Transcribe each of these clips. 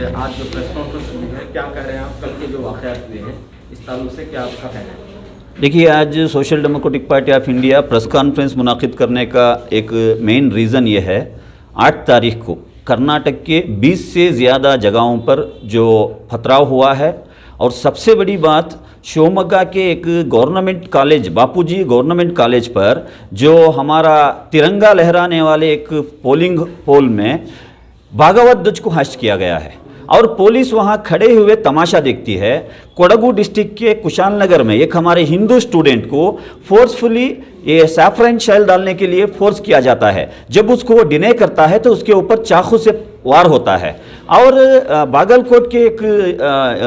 कि आज जो प्रेस कॉन्फ्रेंस हुई है, क्या कह रहे हैं आप? कल के जो वाक़यात हुए हैं इस ताल्लुक से क्या आपका कहना है? देखिए, आज social democratic party of India press conference मुनाकिद करने का एक मेन रीज़न ये है, 8 तारीख को कर्नाटक के 20 से ज़्यादा जगहों पर जो पथराव हुआ है। और सबसे बड़ी बात, शिवमोगा के एक गवर्नमेंट कॉलेज, बापूजी गवर्नमेंट कॉलेज पर जो हमारा तिरंगा लहराने वाले एक पोलिंग पोल में भागवत ध्वज को हस्त किया गया है और पुलिस वहां खड़े हुए तमाशा देखती है। कोडगु डिस्ट्रिक्ट के कुशाल नगर में एक हमारे हिंदू स्टूडेंट को फोर्सफुली ये सैफरन शेल डालने के लिए फोर्स किया जाता है। जब उसको वो डिने करता है तो उसके ऊपर चाकू से वार होता है। और बागलकोट के एक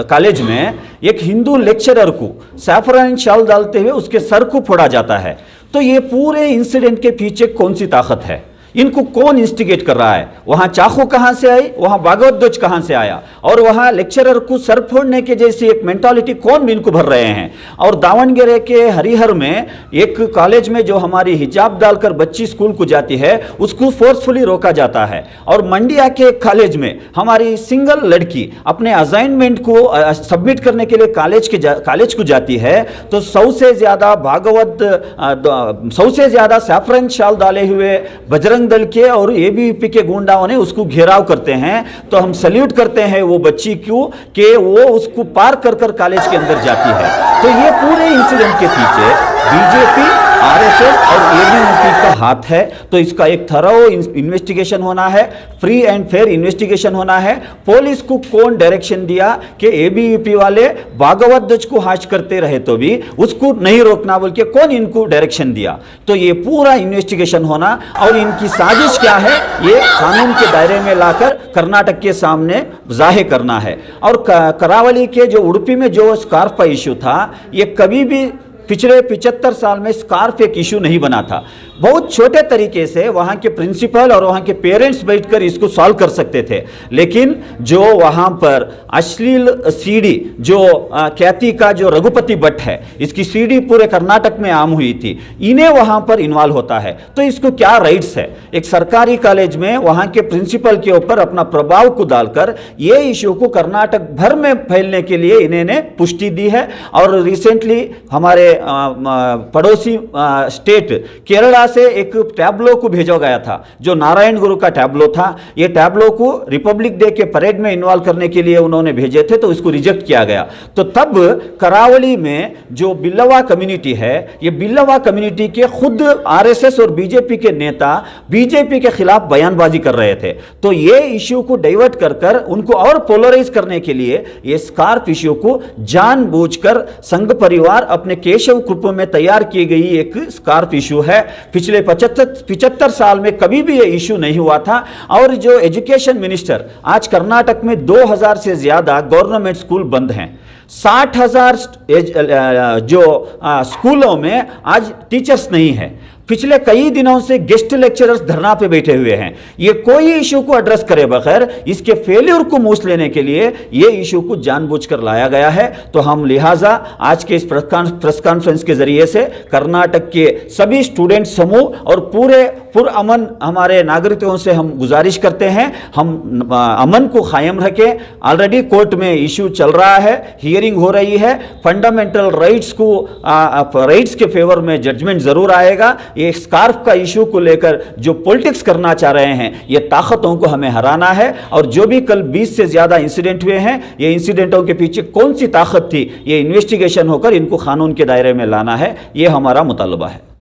कॉलेज में एक हिंदू लेक्चरर को सैफरन शेल डालते हुए उसके सर को फोड़ा जाता है। तो ये पूरे इंसिडेंट के पीछे कौन सी ताकत है? इनको कौन इंस्टिगेट कर रहा है? वहां चाकू कहां से आई, वहां भागवत ध्वज कहां से आया, और वहां लेक्चरर को सर फोड़ने के जैसी एक मेंटालिटी कौन इनको भर रहे हैं? और दावणगेरे के हरिहर में एक कॉलेज में जो हमारी हिजाब डालकर बच्ची स्कूल को जाती है उसको फोर्सफुली रोका जाता है। और मंडिया के कॉलेज में हमारी सिंगल लड़की अपने असाइनमेंट को सबमिट करने के लिए कॉलेज को जाती है तो 100 से ज्यादा सैफरन शाल डाले हुए बजरंग दल के और एबीवीपी के गुंडाओं ने उसको घेराव करते हैं। तो हम सल्यूट करते हैं वो बच्ची को कि वो उसको पार कर कर कॉलेज के अंदर जाती है। तो ये पूरे इंसिडेंट के पीछे बीजेपी, आरएसएस और एबीवीपी का हाथ है। तो इसका एक थरो इन्वेस्टिगेशन होना है, फ्री एंड फेयर इन्वेस्टिगेशन होना है। पुलिस को कौन डायरेक्शन दिया कि एबीवीपी वाले भागवत ध्वज को हाश करते रहे तो भी उसको नहीं रोकना बोल के कौन इनको डायरेक्शन दिया? तो ये पूरा इन्वेस्टिगेशन होना और इनकी साजिश क्या है ये कानून के दायरे में लाकर कर्नाटक के सामने जाहिर करना है। और करावली के जो उडुपी में जो स्कार्फ का इश्यू था, ये कभी भी पिछले 75 साल में स्कार्फ एक इशू नहीं बना था। बहुत छोटे तरीके से वहाँ के प्रिंसिपल और वहाँ के पेरेंट्स बैठकर इसको सॉल्व कर सकते थे। लेकिन जो वहाँ पर अश्लील सीडी जो ख्याति का जो रघुपति भट्ट है, इसकी सीडी पूरे कर्नाटक में आम हुई थी, इन्हें वहाँ पर इन्वॉल्व होता है। तो इसको क्या राइट्स है? एक सरकारी कॉलेज में वहाँ के प्रिंसिपल के ऊपर अपना प्रभाव को डालकर ये इशू को कर्नाटक भर में फैलने के लिए इन्होंने पुष्टि दी है। और रिसेंटली हमारे पड़ोसी स्टेट केरला से एक टैब्लो को भेजा गया था जो नारायण गुरु का टैब्लो था। ये टैब्लो को रिपब्लिक डे के परेड में इन्वॉल्व करने के लिए उन्होंने भेजे थे तो इसको रिजेक्ट किया गया। तो तब करावली में जो बिल्लवा कम्युनिटी है, ये बिल्लवा कम्युनिटी के खुद आरएसएस और बीजेपी के नेता बीजेपी के खिलाफ बयानबाजी कर रहे थे। तो ये इश्यू को डाइवर्ट कर कर उनको और पोलराइज करने के लिए ये स्कार्फ इश्यू को जानबूझकर संघ परिवार अपने केशव कृप में तैयार की गई एक स्कार्फ इशू है। पिछले 75 साल में कभी भी ये इशू नहीं हुआ था। और जो एजुकेशन मिनिस्टर, आज कर्नाटक में 2000 से ज्यादा गवर्नमेंट स्कूल बंद हैं। 60,000 जो स्कूलों में आज टीचर्स नहीं है। पिछले कई दिनों से गेस्ट लेक्चरर्स धरना पे बैठे हुए हैं। ये कोई इशू को एड्रेस करे बगैर इसके फेल्यूर को मूछ लेने के लिए ये इशू को जानबूझकर लाया गया है। तो हम लिहाजा आज के इस प्रेस कॉन्फ्रेंस के जरिए से कर्नाटक के सभी स्टूडेंट समूह और पूरे पुरअमन हमारे नागरिकों से हम गुजारिश करते हैं, हम अमन को कायम रखें। ऑलरेडी कोर्ट में इशू चल रहा है, हियरिंग हो रही है। फंडामेंटल राइट्स के फेवर में जजमेंट जरूर आएगा। ये स्कार्फ का इशू को लेकर जो पॉलिटिक्स करना चाह रहे हैं, ये ताकतों को हमें हराना है। और जो भी कल 20 से ज्यादा इंसिडेंट हुए हैं, ये इंसिडेंटों के पीछे कौन सी ताकत थी, ये इन्वेस्टिगेशन होकर इनको कानून के दायरे में लाना है, ये हमारा मुतालबा है।